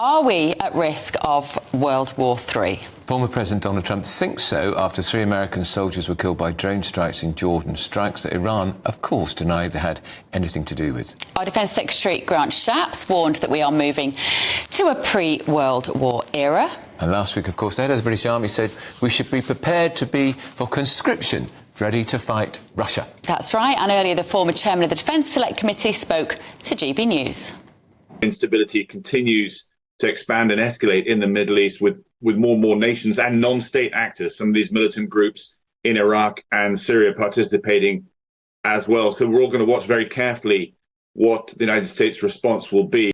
Are we at risk of World War III? Former President Donald Trump thinks so after 3 American soldiers were killed by drone strikes in Jordan, strikes that Iran, of course, denied they had anything to do with. Our Defence Secretary Grant Shapps warned that we are moving to a pre-World War era. And last week, of course, the head of the British Army said we should be prepared to be for conscription, ready to fight Russia. That's right, and earlier the former chairman of the Defence Select Committee spoke to GB News. Instability continues to expand and escalate in the Middle East with more and more nations and non-state actors, some of these militant groups in Iraq and Syria participating as well. So we're all going to watch very carefully what the United States response will be.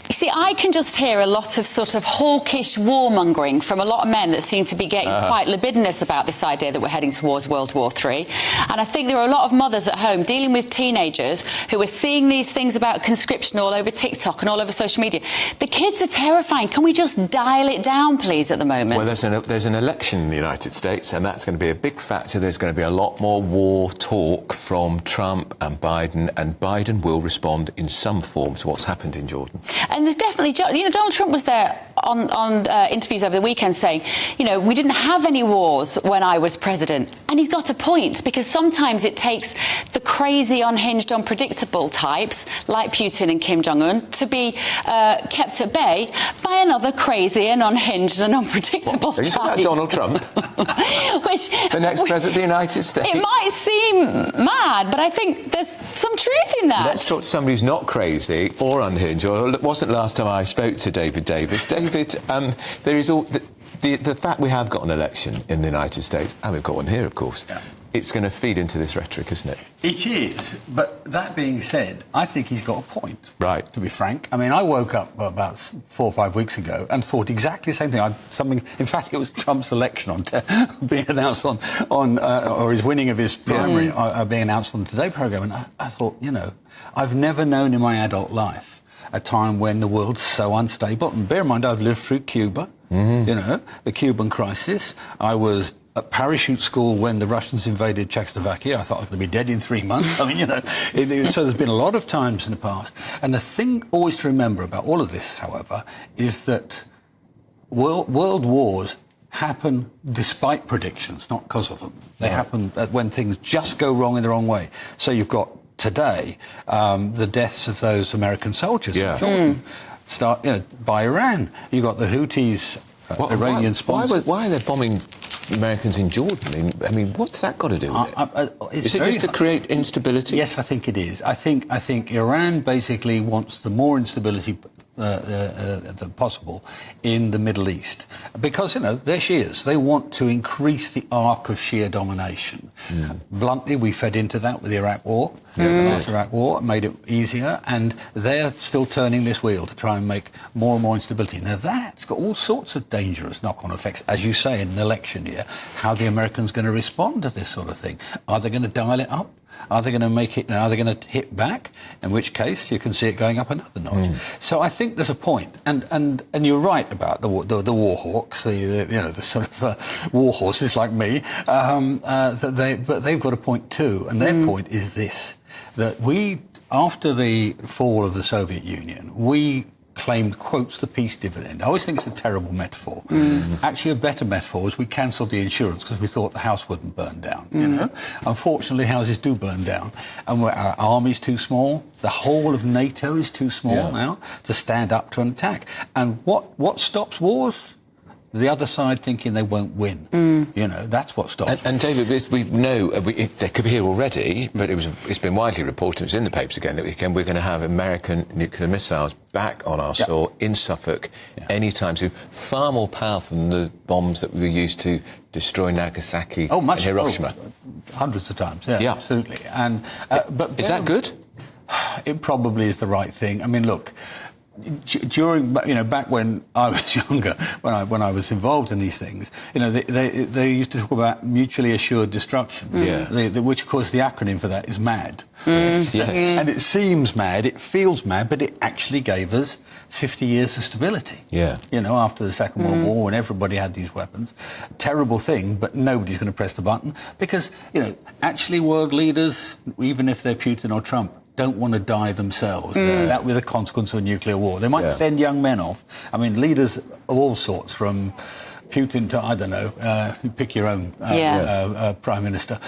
You see, I can just hear a lot of sort of hawkish warmongering from a lot of men that seem to be getting quite libidinous about this idea that we're heading towards World War III. And I think there are a lot of mothers at home dealing with teenagers who are seeing these things about conscription all over TikTok and all over social media. The kids are terrifying. Can we just dial it down, plees, at the moment? Well, there's an election in the United States, and that's going to be a big factor. There's going to be a lot more war talk from Trump and Biden will respond in some form to what's happened in Jordan. And there's definitely, you know, Donald Trump was there on interviews over the weekend saying, you know, we didn't have any wars when I was president. And he's got a point, because sometimes it takes the crazy, unhinged, unpredictable types like Putin and Kim Jong-un to be kept at bay by another crazy and unhinged and unpredictable type. Are you talking about Donald Trump? The next president of the United States? It might seem mad, but I think there's some truth in that. Let's talk to somebody who's not crazy or unhinged, or it wasn't last time I spoke to David Davis. David, there is all the fact we have got an election in the United States, and we've got one here, of course. Yeah. It's going to feed into this rhetoric, isn't it? It is, but that being said, I think he's got a point. Right. To be frank, I mean, I woke up about 4 or 5 weeks ago and thought exactly the same thing. In fact, it was Trump's election being announced or his winning of his primary being announced on the Today programme, and I thought, you know, I've never known in my adult life a time when the world's so unstable. And bear in mind, I've lived through Cuba, you know, the Cuban crisis. I was at parachute school when the Russians invaded Czechoslovakia. I thought I was going to be dead in 3 months. I mean, you know, so there's been a lot of times in the past. And the thing always to remember about all of this, however, is that world wars happen despite predictions, not because of them. They happen when things just go wrong in the wrong way. So you've got today the deaths of those American soldiers in Jordan, by Iran. You've got the Houthis, Iranian sponsors. Why are they bombing Americans in Jordan? I mean, what's that got to do with it? Is it just to create instability? Yes, I think it is. I think Iran basically wants the more instability possible in the Middle East, because, you know, they're Shias. They want to increase the arc of Shia domination. Bluntly, we fed into that with the Iraq War. The Iraq War made it easier, and they're still turning this wheel to try and make more and more instability. Now, that's got all sorts of dangerous knock-on effects, as you say, in an election year. How are the Americans going to respond to this sort of thing? Are they going to dial it up? Are they going to make it? Are they going to hit back? In which case, you can see it going up another notch. So I think there's a point, and you're right about the war hawks, the sort of war horses like me. But they've got a point too, and their point is this: that after the fall of the Soviet Union, we claimed, quotes, the peace dividend. I always think it's a terrible metaphor. Actually, a better metaphor was we cancelled the insurance because we thought the house wouldn't burn down. You know, unfortunately, houses do burn down, and our army's too small. The whole of NATO is too small now to stand up to an attack. And what stops wars? The other side thinking they won't win. You know, that's what stops. And David, we know they could be here already, but it's been widely reported, it was in the papers again that weekend, we're going to have American nuclear missiles back on our soil in Suffolk anytime soon, far more powerful than the bombs that we were used to destroy Nagasaki and Hiroshima. Hundreds of times, absolutely. And but is that good? It probably is the right thing. I mean, look, during, you know, back when I was younger, when I was involved in these things, you know, they used to talk about mutually assured destruction, which of course the acronym for that is MAD. Yes. And it seems mad, it feels mad, but it actually gave us 50 years of stability. You know, after the Second World War, when everybody had these weapons. Terrible thing, but nobody's going to press the button because, you know, actually world leaders, even if they're Putin or Trump, don't want to die themselves. That with the consequence of a nuclear war. They might send young men off. I mean, leaders of all sorts, from Putin to, I don't know, pick your own prime minister,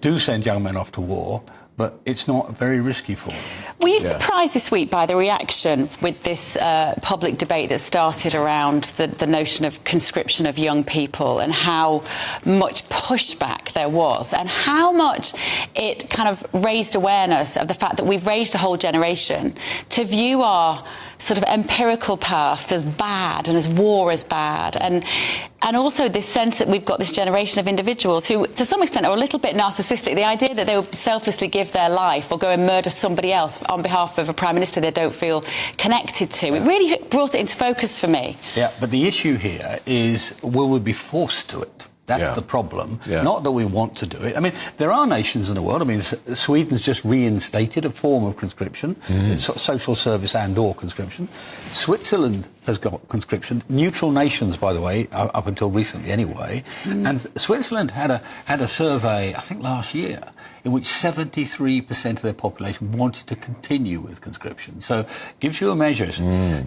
do send young men off to war, but it's not very risky for them. Were you surprised this week by the reaction with this public debate that started around the notion of conscription of young people, and how much pushback there was, and how much it kind of raised awareness of the fact that we've raised a whole generation to view our sort of empirical past as bad and as war as bad, and also this sense that we've got this generation of individuals who to some extent are a little bit narcissistic. The idea that they will selflessly give their life or go and murder somebody else on behalf of a prime minister they don't feel connected to, it really brought it into focus for me. Yeah, but the issue here is, will we be forced to it? That's the problem, not that we want to do it. I mean, there are nations in the world. I mean, Sweden's just reinstated a form of conscription, it's social service and or conscription. Switzerland has got conscription. Neutral nations, by the way, up until recently anyway. And Switzerland had a survey, I think last year, in which 73% of their population wanted to continue with conscription. So gives you a measure.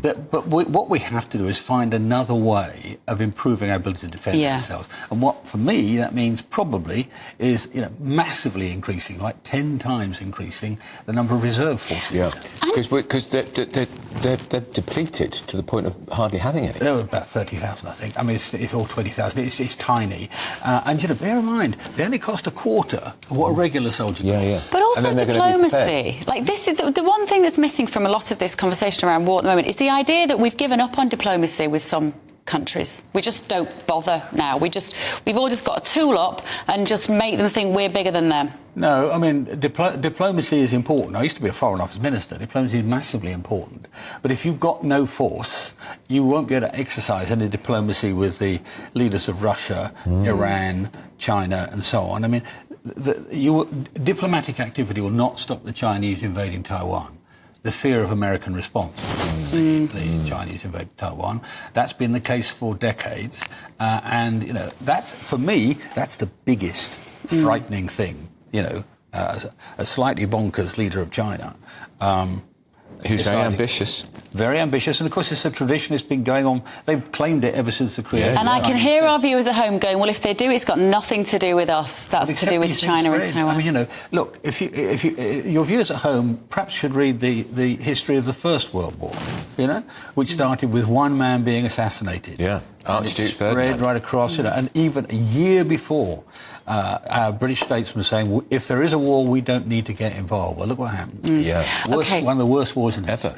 But what we have to do is find another way of improving our ability to defend ourselves. And what, for me, that means probably is, massively increasing, like 10 times increasing the number of reserve forces. Yeah, because they're depleted to the point of hardly having any. There were about 30,000, I think. I mean, it's all 20,000. It's tiny. And, bear in mind, they only cost a quarter of what a regular soldier costs. But also diplomacy. Like, this is the one thing that's missing from a lot of this conversation around war at the moment is the idea that we've given up on diplomacy with some countries. We just don't bother now. We've all just got to tool up and just make them think we're bigger than them. No, I mean, diplomacy is important. I used to be a Foreign Office Minister. Diplomacy is massively important. But if you've got no force, you won't be able to exercise any diplomacy with the leaders of Russia, Iran, China, and so on. I mean, diplomatic activity will not stop the Chinese invading Taiwan. The fear of American response to the Chinese invade Taiwan. That's been the case for decades. And, that's, for me, that's the biggest frightening thing. A slightly bonkers leader of China. Who's very ambitious. Very ambitious. And, of course, it's a tradition. It's been going on. They've claimed it ever since the creation. And I can hear our viewers at home going, well, if they do, it's got nothing to do with us. That's to do with China and Taiwan. I mean, look, if your viewers at home perhaps should read the history of the First World War, which started with one man being assassinated. Yeah, Archduke Ferdinand. Spread right across, and even a year before, our British statesmen saying, if there is a war, we don't need to get involved. Well, look what happened. Yeah. One of the worst wars in ever.